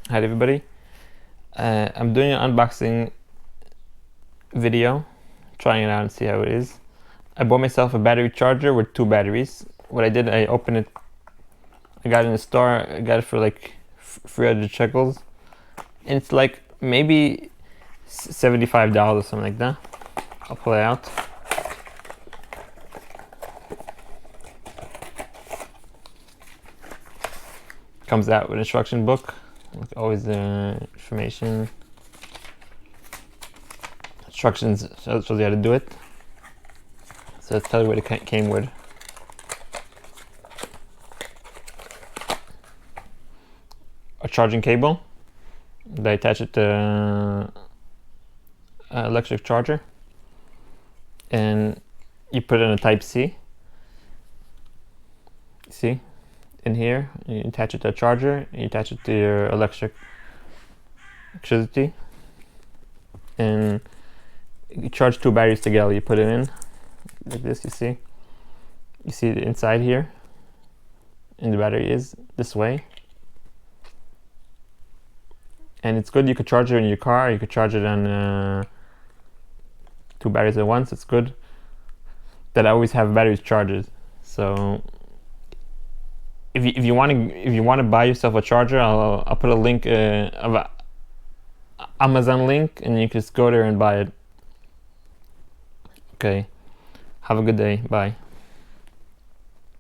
Hi everybody. I'm doing an unboxing video, trying it out and see how it is. I bought myself a battery charger with 2 batteries. What I did, I opened it, I got it in the store, I got it for like 300 shekels. And it's like maybe $75 or something like that. I'll pull it out. Comes out with an instruction book. Like always the information. Instructions shows you how to do it. So let's tell you what it came with. A charging cable. They attach it to an electric charger. And you put it in a Type-C. See? In here, you attach it to a charger, you attach it to your electricity, and you charge 2 batteries together. You put it in like this. You see the inside here, and the battery is this way. And it's good. You could charge it in your car. You could charge it on 2 batteries at once. It's good that I always have batteries charged. So if you want to buy yourself a charger, I'll put a link of a Amazon link, and you can just go there and buy it. Okay, have a good day. Bye.